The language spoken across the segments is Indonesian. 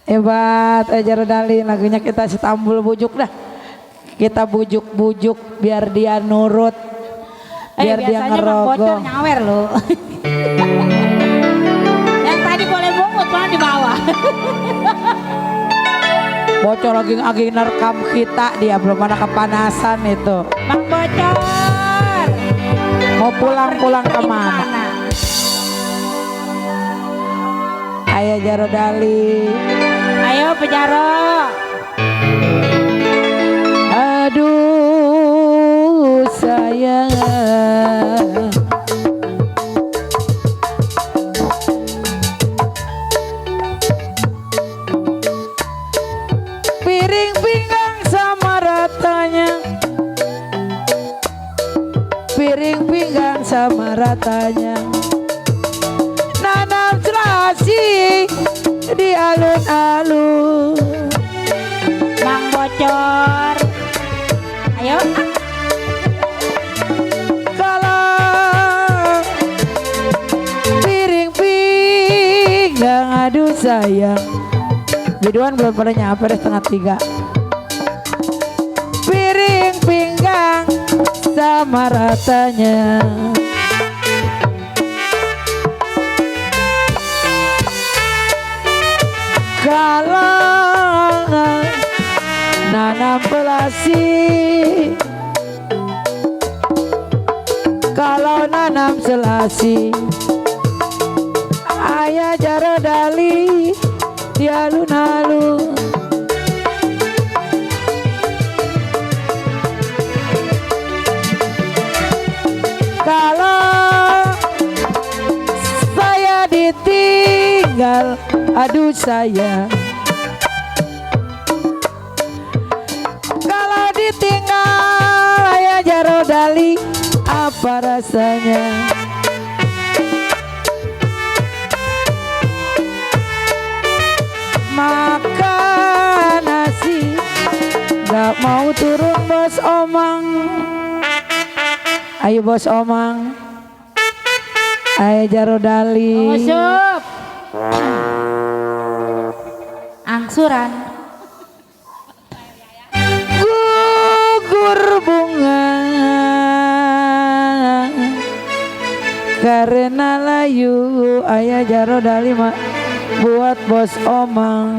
Hebat aja Rodali, lagunya kita setambul bujuk dah. Kita bujuk-bujuk biar dia nurut. Biar dia ngerogoh. Bocor nyawer loh. Yang tadi boleh mungut malah di bawah. Bocor lagi nerekam kita, dia belum ada kepanasan itu. Bang Bocor. Mau pulang kemana? Ayo Jaro Dali. Ayo Pejaro. Aduh sayang, piring pinggang sama ratanya, piring pinggang sama ratanya, nanam selasi di alun-alun. Bang Bocor. Ayo. Kalau piring pinggang aduh sayang, biduan belum pada nyampe deh, 2:30. Piring pinggang sama ratanya, kalau nanam pelasi, kalau nanam selasi, ayah Jaro Dali di alun-alun. Kalau saya ditinggal, aduh sayang, kalau ditinggal ayah Jaro Dali apa rasanya? Makan nasi gak mau turun bos Omang. Ayo bos Omang, ayo Jaro Dali. Usup. Angsuran. Gugur bunga karena layu, ayah Jaro Dali buat bos Omang.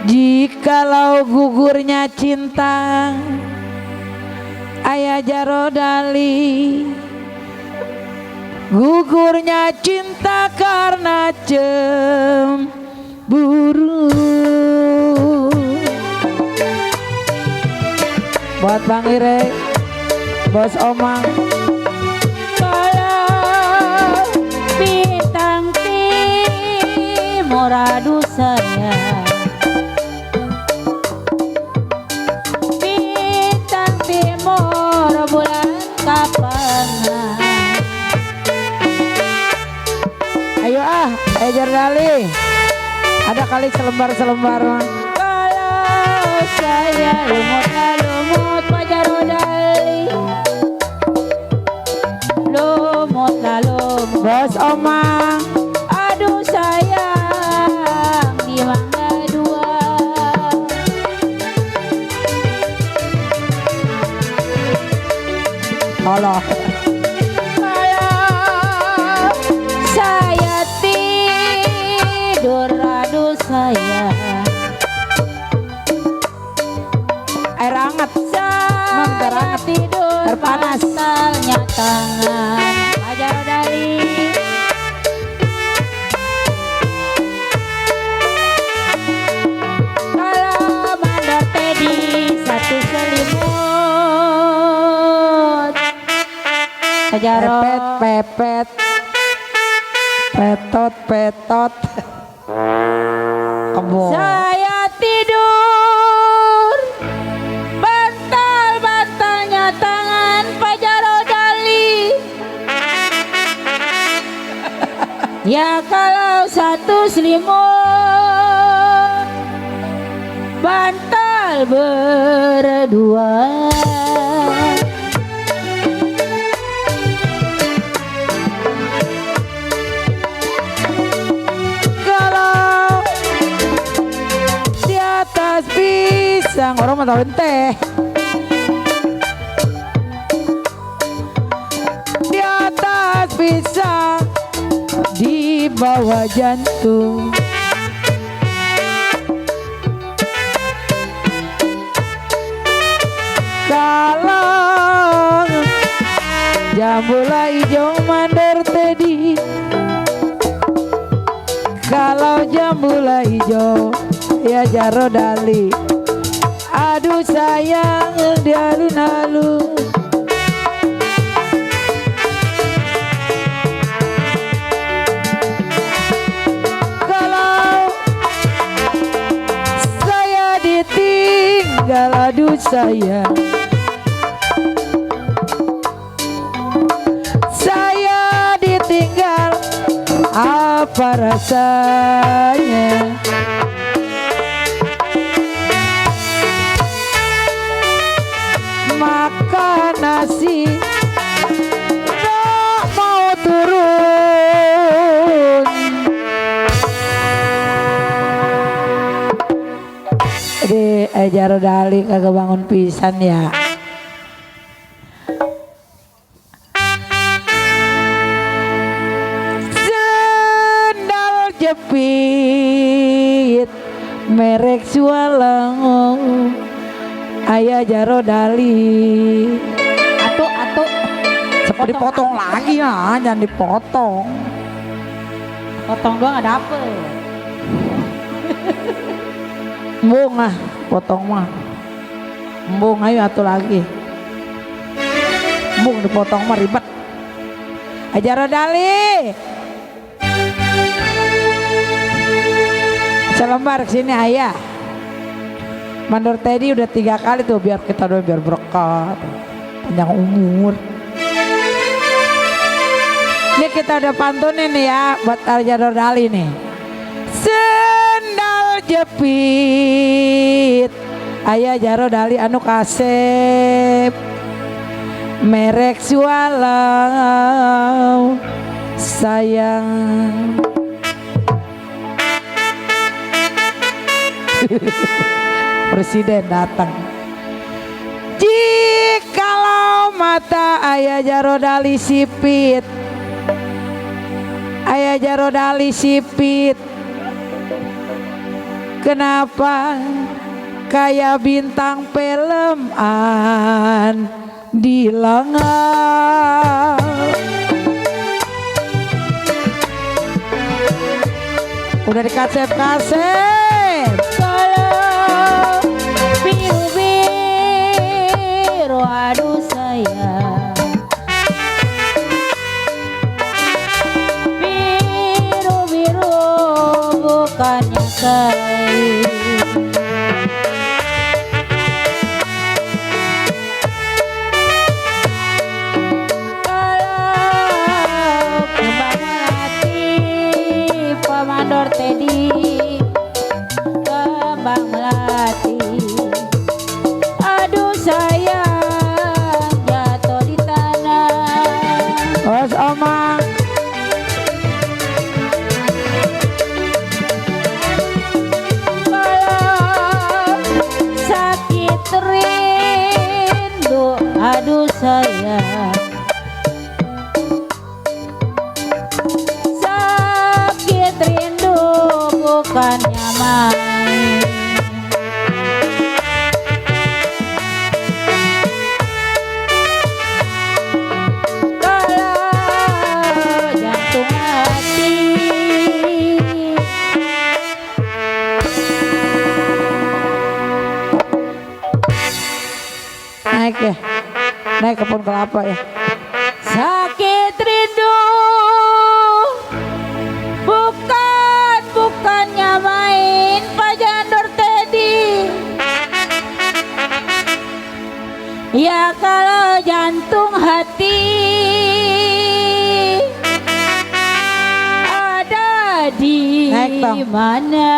Jikalau gugurnya cinta, ayah Jaro Dali, gugurnya cinta karena cemburu. Buat Bang Ire, bos Omang. Kalau bintang timur aduh sayang, bintang timur bulan kapangan. Ayo ayo Jaro Dali, ada kali selembar mah. Kalau saya lumut Pak Jaro Dali, lumut. Bos Omang, Aduh sayang di Mangga Dua. Allah. Malam saya tidur, aduh sayang, Air hangat, saya tidur air panas. bantalnya tangan Pak Jaro Dali. Kalau mandor tedi satu selimut Pak Jaro. Pepet, petot. Kebo. Saya tidur bantalnya tangan Pak Jaro Dali. Ya kalau satu selimut bantal berdua. orang mah tahu teh. Di atas pisang, di bawah jantung. Kalau jambula ijo mandor tedi, kalau jambula ijo ya jaro dali. Aduh sayang di alun-alun. Kalau saya ditinggal, aduh sayang. Saya ditinggal, apa rasanya? Makan nasi tak mau turun. Di Jaro Dali kagak bangun pisan ya. Sendal jepit merek Sualang, Ayah Jaro Dali. Atuh Seperti dipotong lagi ya, jangan dipotong. potong doang ada apa? Embung ah, potong mah. Embung ayo atuh lagi. Embung dipotong mah ribet. Ayah Jaro Dali. Selembar kesini ayah. Mandor Teddy udah 3 kali tuh biar kita doa biar berkah, panjang umur. Ini kita udah pantunin nih ya buat Jaro Dali nih. Sendal jepit Ayah Jaro Dali anu kasep merek Sualang sayang. Presiden datang. Jikalau mata Ayah Jaro Dali sipit, Ayah Jaro Dali sipit, kenapa kayak bintang film di lengan? Udah dikasep-kasep. Biru-biru aduh sayang, biru-biru bukannya kain. Kalau kembang melati Pemandor Teddy, kembang melati, aduh sayang jatuh di tanah. Os omang. Kalau sakit rindu, aduh sayang, sakit rindu bukannya main. Kalau jantung hati Naik ya, naik ke pohon kelapa ya. sakit rindu bukannya main Pak Jandor Teddy. Ya kalau jantung hati ada di Naik, Tong. mana?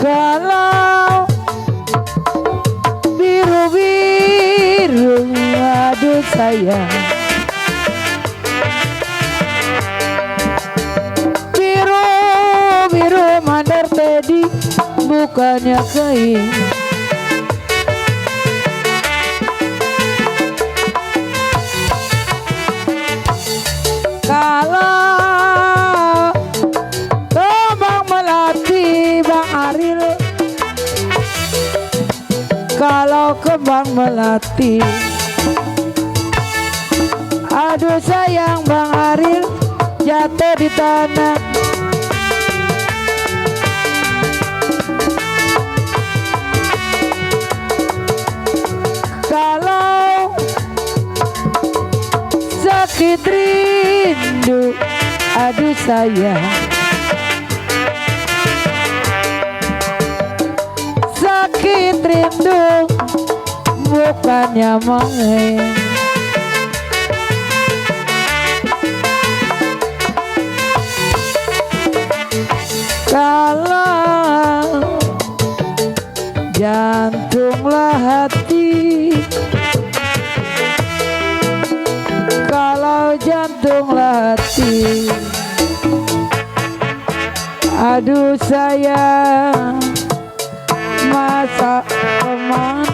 Kalau biru-biru aduh sayang, bukannya keing. Kalau kembang melati Bang Aril, kalau kembang melati, aduh sayang Bang Aril jatuh di tanah. Kalau sakit rindu, aduh sayang, sakit rindu bukannya mengeng. Kalau jantunglah hati, kalau jantunglah hati, aduh sayang, masa kemana